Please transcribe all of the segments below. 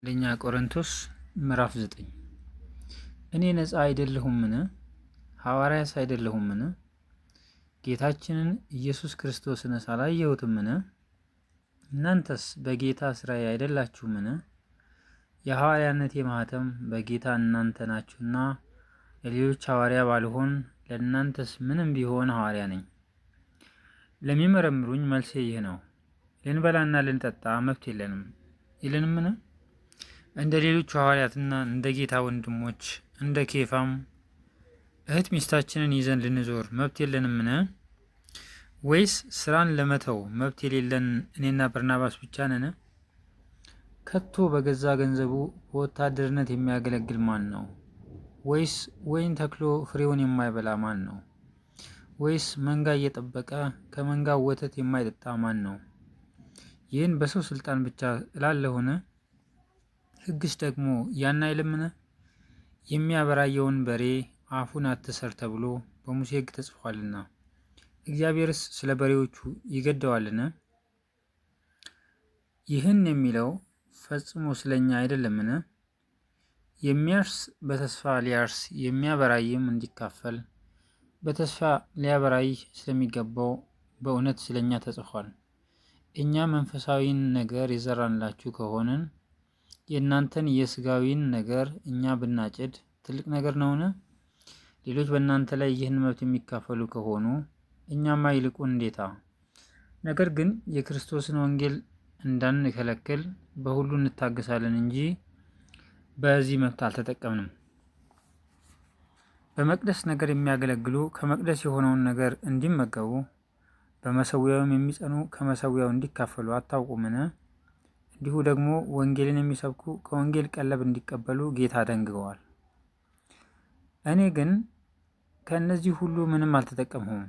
አንደኛ ቆሮንቶስ ምዕራፍ 9 እኔ ነፃ አይደለሁምን? ሐዋርያስ አይደለሁምን? ጌታችንን ኢየሱስ ክርስቶስንስ አላየሁትምን? እናንተስ በጌታ ሥራዬ አይደላችሁምን? የሐዋርያነቴ ማኅተም በጌታ እናንተ ናችሁና ለሌሎች ሐዋርያ ባልሆን ለእናንተስ ምንም ቢሆን ሐዋርያ ነኝ። ለሚመረምሩኝ መልሴ ይህ ነው፣ ልንበላና ልንጠጣ መብት የለንም ይልንምን? እንደ ሌሎቹ ሐዋርያትና እንደ ጌታ ወንድሞች እንደ ኬፋም እህት ሚስታችንን ይዘን ልንዞር መብት የለንምን? ወይስ ስራን ለመተው መብት የሌለን እኔና በርናባስ ብቻ ነን? ከቶ በገዛ ገንዘቡ በወታደርነት የሚያገለግል ማን ነው? ወይስ ወይን ተክሎ ፍሬውን የማይበላ ማን ነው? ወይስ መንጋ እየጠበቀ ከመንጋው ወተት የማይጠጣ ማን ነው? ይህን በሰው ስልጣን ብቻ እላለሁን? ሕግስ ደግሞ ያን አይልምን? የሚያበራየውን በሬ አፉን አትሰር ተብሎ በሙሴ ሕግ ተጽፏልና፣ እግዚአብሔርስ ስለ በሬዎቹ ይገደዋልን? ይህን የሚለው ፈጽሞ ስለኛ አይደለምን? የሚያርስ በተስፋ ሊያርስ የሚያበራይም እንዲካፈል በተስፋ ሊያበራይ ስለሚገባው በእውነት ስለኛ ተጽፏል። እኛ መንፈሳዊን ነገር የዘራንላችሁ ከሆንን የእናንተን የሥጋዊን ነገር እኛ ብናጭድ ትልቅ ነገር ነውን? ሌሎች በእናንተ ላይ ይህን መብት የሚካፈሉ ከሆኑ እኛማ ይልቁን እንዴታ! ነገር ግን የክርስቶስን ወንጌል እንዳንከለክል በሁሉ እንታገሳለን እንጂ በዚህ መብት አልተጠቀምንም። በመቅደስ ነገር የሚያገለግሉ ከመቅደስ የሆነውን ነገር እንዲመገቡ፣ በመሠዊያውም የሚጸኑ ከመሠዊያው እንዲካፈሉ አታውቁምን? እንዲሁ ደግሞ ወንጌልን የሚሰብኩ ከወንጌል ቀለብ እንዲቀበሉ ጌታ ደንግገዋል። እኔ ግን ከእነዚህ ሁሉ ምንም አልተጠቀምሁም።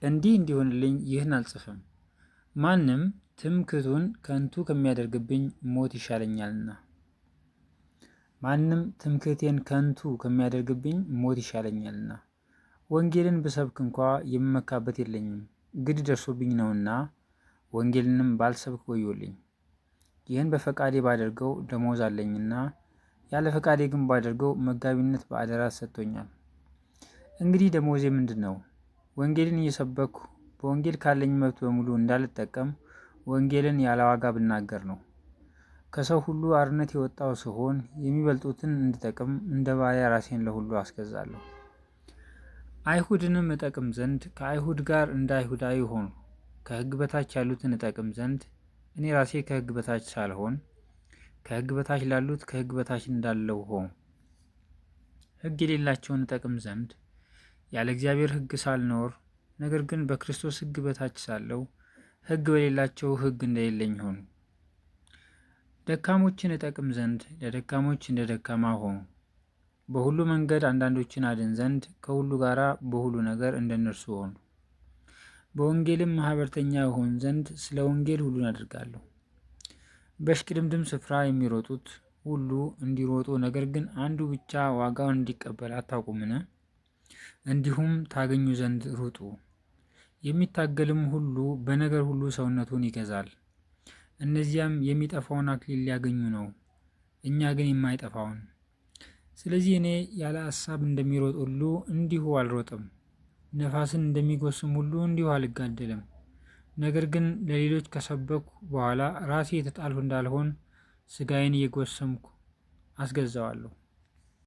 እንዲህ እንዲሆንልኝ ይህን አልጽፍም፣ ማንም ትምክህቱን ከንቱ ከሚያደርግብኝ ሞት ይሻለኛልና። ማንም ትምክህቴን ከንቱ ከሚያደርግብኝ ሞት ይሻለኛልና። ወንጌልን ብሰብክ እንኳ የምመካበት የለኝም፣ ግድ ደርሶብኝ ነውና። ወንጌልንም ባልሰብክ ወዮልኝ። ይህን በፈቃዴ ባደርገው ደሞዝ አለኝና፣ ያለ ፈቃዴ ግን ባደርገው መጋቢነት በአደራ ሰጥቶኛል። እንግዲህ ደሞዜ ምንድን ነው? ወንጌልን እየሰበኩ በወንጌል ካለኝ መብት በሙሉ እንዳልጠቀም ወንጌልን ያለ ዋጋ ብናገር ነው። ከሰው ሁሉ አርነት የወጣው ስሆን የሚበልጡትን እንድጠቅም እንደ ባሪያ ራሴን ለሁሉ አስገዛለሁ። አይሁድንም እጠቅም ዘንድ ከአይሁድ ጋር እንደ አይሁዳዊ ሆኑ። ከሕግ በታች ያሉትን እጠቅም ዘንድ እኔ ራሴ ከሕግ በታች ሳልሆን ከሕግ በታች ላሉት ከሕግ በታች እንዳለው ሆኑ። ሕግ የሌላቸውን እጠቅም ዘንድ ያለ እግዚአብሔር ሕግ ሳልኖር፣ ነገር ግን በክርስቶስ ሕግ በታች ሳለው ሕግ በሌላቸው ሕግ እንደሌለኝ ሆኑ። ደካሞችን እጠቅም ዘንድ ለደካሞች እንደ ደካማ ሆኑ። በሁሉ መንገድ አንዳንዶችን አድን ዘንድ ከሁሉ ጋር በሁሉ ነገር እንደነርሱ ሆኑ። በወንጌልም ማኅበርተኛ እሆን ዘንድ ስለ ወንጌል ሁሉን አደርጋለሁ። በእሽቅድምድም ስፍራ የሚሮጡት ሁሉ እንዲሮጡ፣ ነገር ግን አንዱ ብቻ ዋጋውን እንዲቀበል አታውቁምን? እንዲሁም ታገኙ ዘንድ ሩጡ። የሚታገልም ሁሉ በነገር ሁሉ ሰውነቱን ይገዛል። እነዚያም የሚጠፋውን አክሊል ሊያገኙ ነው፣ እኛ ግን የማይጠፋውን። ስለዚህ እኔ ያለ ሐሳብ እንደሚሮጥ ሁሉ እንዲሁ አልሮጥም፣ ነፋስን እንደሚጎስም ሁሉ እንዲሁ አልጋደልም። ነገር ግን ለሌሎች ከሰበኩ በኋላ ራሴ የተጣልሁ እንዳልሆን ሥጋዬን እየጎሰምኩ አስገዛዋለሁ።